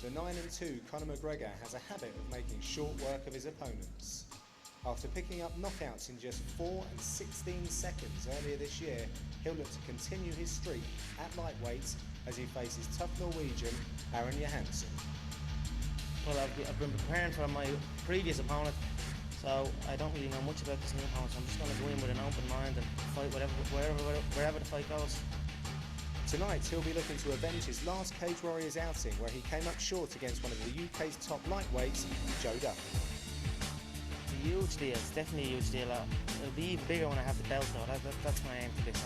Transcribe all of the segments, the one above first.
the 9-2 Conor McGregor has a habit of making short work of his opponents. After picking up knockouts in just 4 and 16 seconds earlier this year, he'll look to continue his streak at lightweight as he faces tough Norwegian Jahnsen. Well, I've been preparing for my previous opponent, so I don't really know much about this new opponent, so I'm just going to go in with an open mind and fight wherever the fight goes. Tonight he'll be looking to avenge his last Cage Warriors outing where he came up short against one of the UK's top lightweights, Joe Duffy. It's a huge deal, it's definitely a huge deal. It'll be even bigger when I have the belt though, that's my aim for this.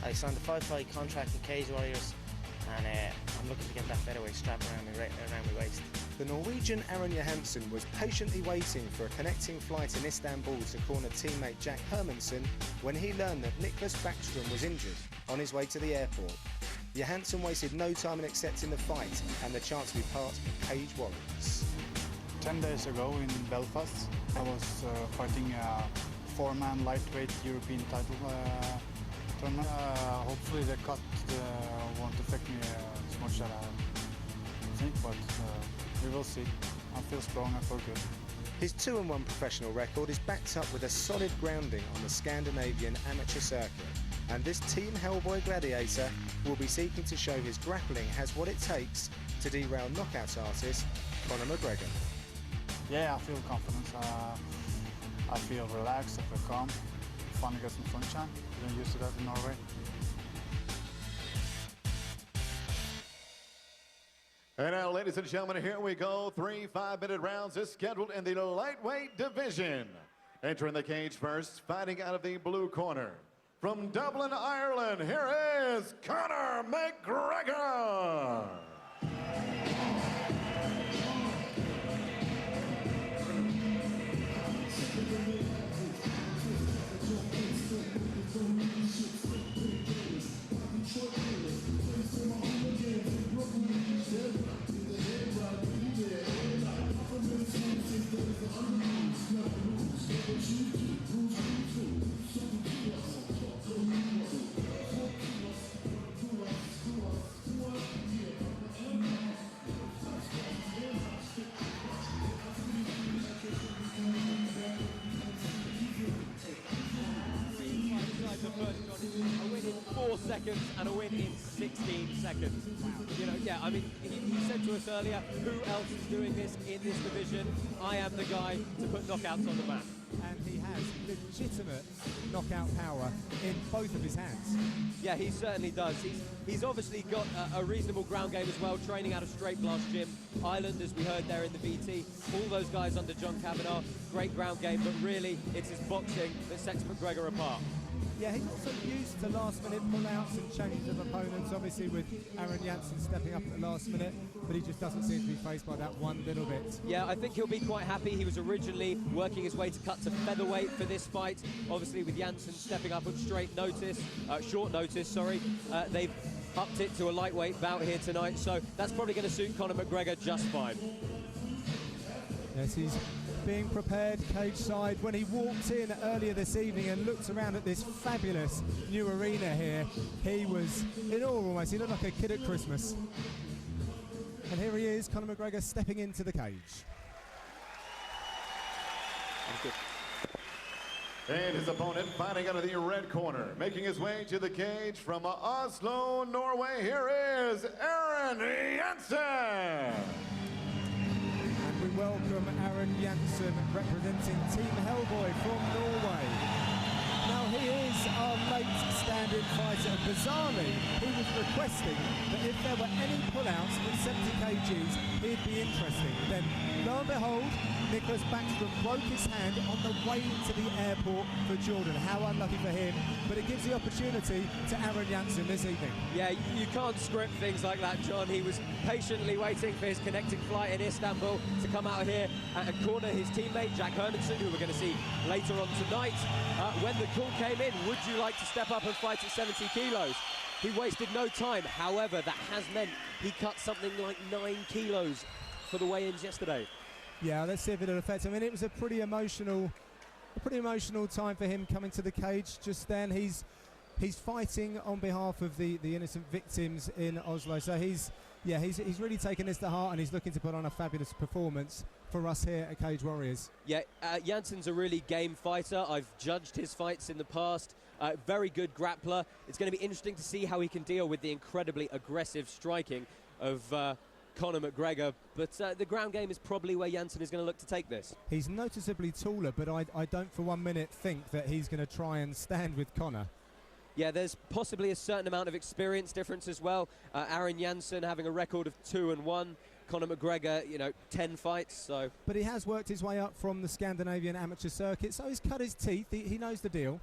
I signed a 5-fight contract with Cage Warriors and I'm looking to get that featherweight strap around my waist. The Norwegian Jahnsen was patiently waiting for a connecting flight in Istanbul to corner teammate Jack Hermansson when he learned that Niklas Backstrom was injured on his way to the airport. Jahnsen wasted no time in accepting the fight and the chance to be part of Cage Warriors. 10 days ago in Belfast, I was fighting a 4-man lightweight European title tournament. Hopefully the cut won't affect me as much as I think, but we will see. I feel strong, I feel good. His 2-1 professional record is backed up with a solid grounding on the Scandinavian amateur circuit, and this Team Hellboy gladiator will be seeking to show his grappling has what it takes to derail knockout artist Conor McGregor. Yeah, I feel confidence. I feel relaxed, I feel calm. Finally got some sunshine. Been used to that in Norway. And now, ladies and gentlemen, here we go. 3 5-minute rounds is scheduled in the lightweight division. Entering the cage first, fighting out of the blue corner. From Dublin, Ireland, here is Conor McGregor. A win in 4 seconds and a win in 16 seconds. Wow. You know, yeah, I mean, he said to us earlier, who else is doing this in this division? I am the guy to put knockouts on the map. And he has legitimate knockout power in both of his hands. Yeah, he certainly does. He's obviously got a reasonable ground game as well, training out of Straight Blast Gym. Ireland, as we heard there in the VT, all those guys under John Kavanagh, great ground game, but really it's his boxing that sets McGregor apart. Yeah, he's also used to last-minute pull-outs and changes of opponents, obviously with Jahnsen stepping up at the last minute, but he just doesn't seem to be faced by that one little bit. Yeah, I think he'll be quite happy. He was originally working his way to cut to featherweight for this fight. Obviously with Jahnsen stepping up on short notice, they've upped it to a lightweight bout here tonight, so that's probably going to suit Conor McGregor just fine. Yes, he's being prepared cage side. When he walked in earlier this evening and looked around at this fabulous new arena here, he was in awe almost. He looked like a kid at Christmas. And here he is, Conor McGregor stepping into the cage. And his opponent fighting out of the red corner, making his way to the cage from Oslo, Norway, here is Jahnsen. We welcome Jahnsen, representing Team Hellboy from Norway. Now he is our late stand-in fighter, and bizarrely he was requesting that if there were any pullouts in 70 kgs he'd be interested. Then lo and behold, Niklas Backstrom broke his hand on the way to the airport for Jordan. How unlucky for him, but it gives the opportunity to Jahnsen this evening. Yeah, you can't script things like that, John. He was patiently waiting for his connecting flight in Istanbul to come out here and corner his teammate Jack Hermansson, who we're going to see later on tonight. When the call came in, would you like to step up and fight at 70 kilos? He wasted no time. However, that has meant he cut something like 9 kilos for the weigh-ins yesterday. Yeah, let's see if it'll affect him. I mean, it was a pretty emotional time for him coming to the cage just then. He's fighting on behalf of the innocent victims in Oslo, so he's Yeah, he's really taken this to heart, and he's looking to put on a fabulous performance for us here at Cage Warriors. Yeah, Jahnsen's a really game fighter. I've judged his fights in the past. Very good grappler. It's going to be interesting to see how he can deal with the incredibly aggressive striking of Conor McGregor, but the ground game is probably where Jahnsen is going to look to take this. He's noticeably taller, but I don't for 1 minute think that he's going to try and stand with Conor. Yeah, there's possibly a certain amount of experience difference as well. Aaron Jahnsen having a record of 2-1. Conor McGregor, 10 fights. So, but he has worked his way up from the Scandinavian amateur circuit, so he's cut his teeth. He knows the deal.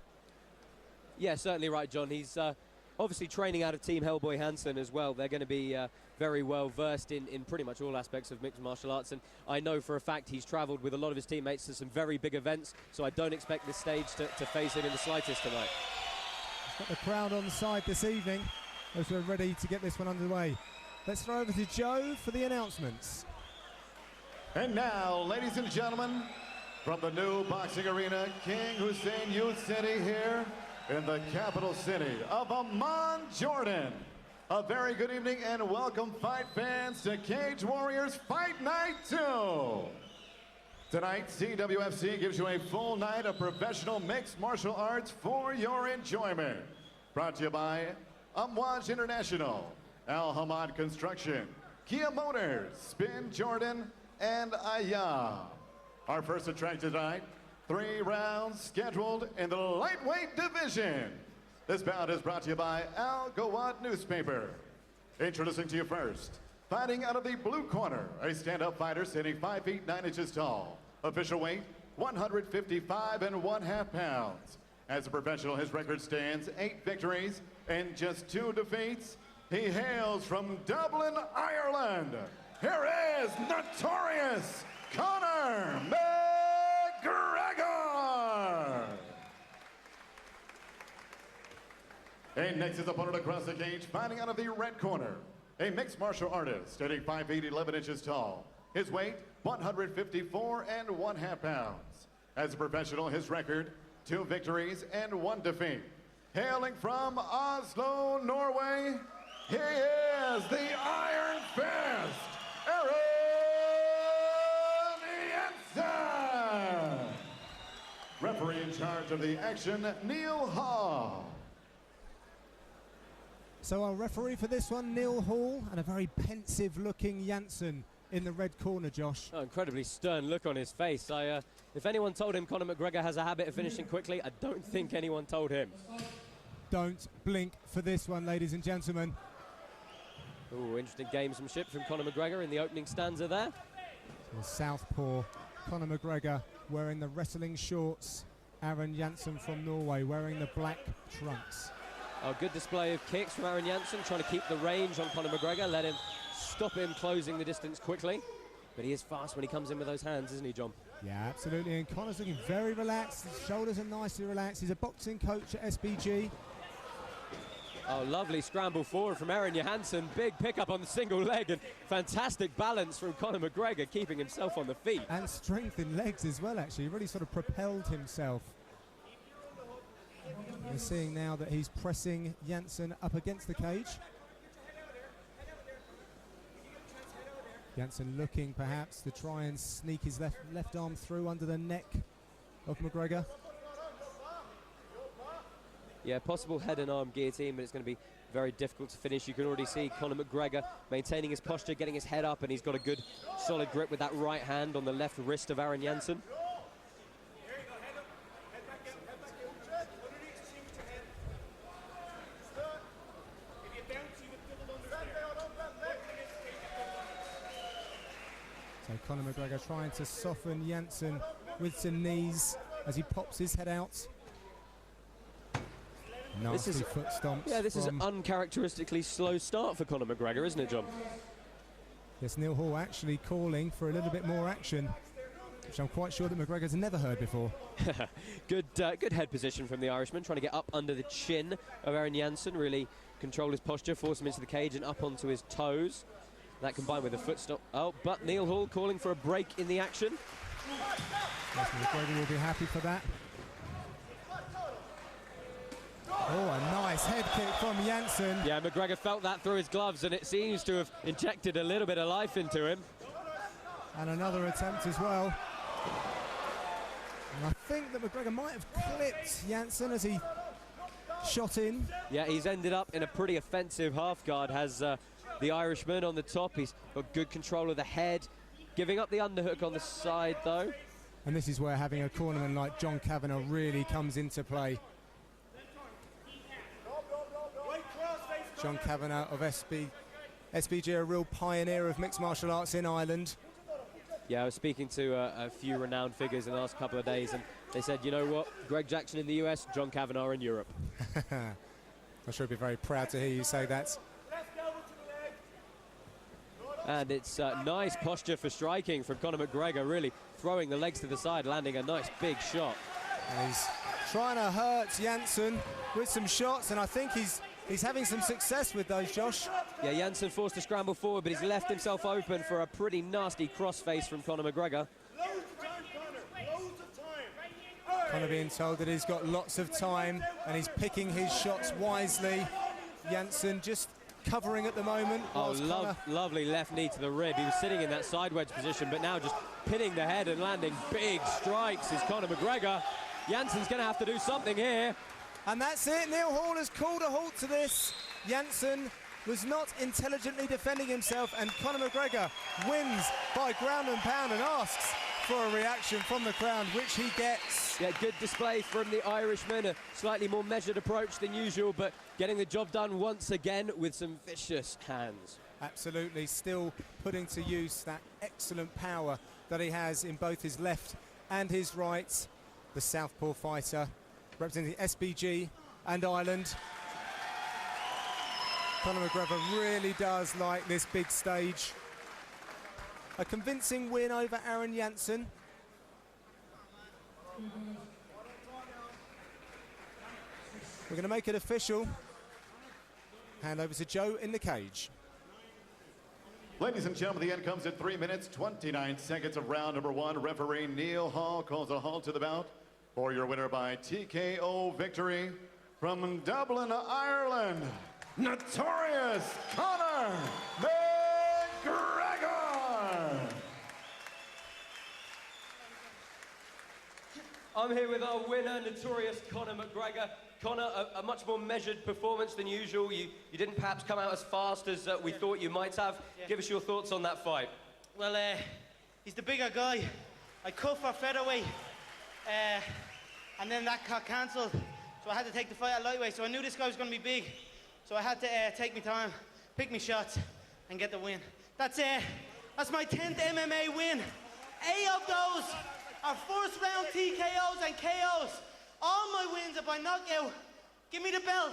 Yeah, certainly right, John. He's obviously training out of Team Hellboy Jahnsen as well. They're going to be very well versed in pretty much all aspects of mixed martial arts, and I know for a fact he's travelled with a lot of his teammates to some very big events, so I don't expect this stage to face him in the slightest tonight. Got the crowd on side this evening as we're ready to get this one underway. Let's throw over to Joe for the announcements. And now, ladies and gentlemen, from the new boxing arena, King Hussein Youth City here in the capital city of Amman, Jordan. A very good evening and welcome fight fans to Cage Warriors Fight Night 2. Tonight, CWFC gives you a full night of professional mixed martial arts for your enjoyment. Brought to you by Amwaj International, Al Hamad Construction, Kia Motors, Spin Jordan, and Aya. Our first attraction tonight, 3 rounds scheduled in the lightweight division. This bout is brought to you by Al Gawad Newspaper. Introducing to you first, fighting out of the blue corner, a stand-up fighter sitting 5 feet 9 inches tall. Official weight, 155 1/2 pounds. As a professional, his record stands 8 victories and just 2 defeats. He hails from Dublin, Ireland. Here is notorious Conor McGregor. And next his opponent across the cage, fighting out of the red corner, a mixed martial artist, standing 5 feet 11 inches tall. His weight, 154 1/2 pounds. As a professional, his record, 2 victories and 1 defeat. Hailing from Oslo, Norway, he is the Iron Fist, Aaron Jahnsen. Referee in charge of the action, Neil Hall. So our referee for this one, Neil Hall, and a very pensive-looking Jahnsen in the red corner, Josh. Oh, incredibly stern look on his face. If anyone told him Conor McGregor has a habit of finishing quickly, I don't think anyone told him. Don't blink for this one, ladies and gentlemen. Oh, interesting gamesmanship from Conor McGregor in the opening stanza there. The southpaw Conor McGregor wearing the wrestling shorts. Aaron Jahnsen from Norway wearing the black trunks. Oh, good display of kicks from Aaron Jahnsen, trying to keep the range on Conor McGregor, let him stop him closing the distance quickly. But he is fast when he comes in with those hands, isn't he, John? Yeah, absolutely. And Conor's looking very relaxed. His shoulders are nicely relaxed. He's a boxing coach at SBG. Oh, lovely scramble forward from Aaron Jahnsen. Big pickup on the single leg and fantastic balance from Conor McGregor, keeping himself on the feet. And strength in legs as well, actually. He really sort of propelled himself. We're seeing now that he's pressing Jahnsen up against the cage. Jahnsen looking perhaps to try and sneak his left arm through under the neck of McGregor. Yeah, possible head and arm guillotine, but it's going to be very difficult to finish. You can already see Conor McGregor maintaining his posture, getting his head up, and he's got a good solid grip with that right hand on the left wrist of Aaron Jahnsen. So Conor McGregor trying to soften Jahnsen with some knees as he pops his head out. Nasty foot stomps. Yeah, this is an uncharacteristically slow start for Conor McGregor, isn't it, John? Yes, Neil Hall actually calling for a little bit more action, which I'm quite sure that McGregor's never heard before. Good head position from the Irishman, trying to get up under the chin of Aaron Jahnsen, really control his posture, force him into the cage and up onto his toes. That combined with a foot stomp. Oh, but Neil Hall calling for a break in the action. Yes, McGregor will be happy for that. Oh, a nice head kick from Jahnsen. Yeah, McGregor felt that through his gloves, and it seems to have injected a little bit of life into him. And another attempt as well. And I think that McGregor might have clipped Jahnsen as he shot in. Yeah, he's ended up in a pretty offensive half guard, has the Irishman on the top. He's got good control of the head, giving up the underhook on the side, though. And this is where having a cornerman like John Kavanagh really comes into play. John Kavanagh of SBG, a real pioneer of mixed martial arts in Ireland. Yeah, I was speaking to a few renowned figures in the last couple of days, and they said, you know what, Greg Jackson in the US, John Kavanagh in Europe. I'm sure he'd be very proud to hear you say that. And it's nice posture for striking from Conor McGregor, really throwing the legs to the side, landing a nice big shot. And he's trying to hurt Jahnsen with some shots, and I think he's having some success with those, Josh. Yeah, Jahnsen forced to scramble forward, but he's left himself open for a pretty nasty crossface from Conor McGregor. Conor being told that he's got lots of time, and he's picking his shots wisely. Jahnsen just covering at the moment. Oh, lovely left knee to the rib. He was sitting in that side wedge position, but now just pinning the head and landing big strikes is Conor McGregor. Jahnsen's going to have to do something here. And that's it. Neil Hall has called a halt to this. Jahnsen was not intelligently defending himself, and Conor McGregor wins by ground and pound and asks for a reaction from the crowd, which he gets. Yeah, good display from the Irishman, a slightly more measured approach than usual, but getting the job done once again with some vicious hands. Absolutely, still putting to use that excellent power that he has in both his left and his right. The southpaw fighter representing SBG and Ireland. Conor McGregor really does like this big stage. A convincing win over Aaron Jahnsen. We're going to make it official. Hand over to Joe in the cage. Ladies and gentlemen, the end comes at 3 minutes, 29 seconds of round number one. Referee Neil Hall calls a halt to the bout for your winner by TKO victory from Dublin, Ireland, Notorious Conor McGregor. I'm here with our winner, Notorious Conor McGregor. Conor, a much more measured performance than usual. You didn't perhaps come out as fast as we thought you might have. Yeah. Give us your thoughts on that fight. Well, he's the bigger guy. I cut for featherweight, and then that got cancelled. So I had to take the fight at lightweight. So I knew this guy was going to be big. So I had to take my time, pick my shots, and get the win. That's my 10th MMA win. 8 of those are first round TKOs and KOs. All my wins are by knockout. Give me the belt.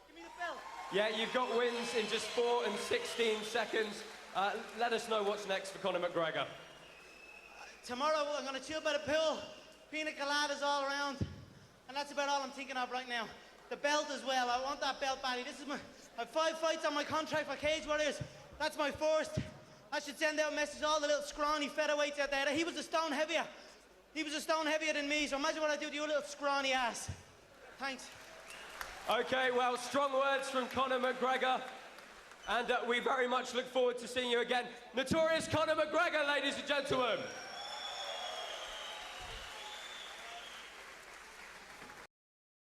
Give me the belt. Yeah, you've got wins in just 4 and 16 seconds. Let us know what's next for Conor McGregor. Tomorrow I'm going to chill by the pool. Pina coladas all around. And that's about all I'm thinking of right now. The belt as well. I want that belt badly. This is my 5 fights on my contract for Cage Warriors. That's my first. I should send out a message to all the little scrawny featherweights out there that he was a stone heavier. He was a stone heavier than me, so imagine what I do to your little scrawny ass. Thanks. Okay, well, strong words from Conor McGregor. And we very much look forward to seeing you again. Notorious Conor McGregor, ladies and gentlemen.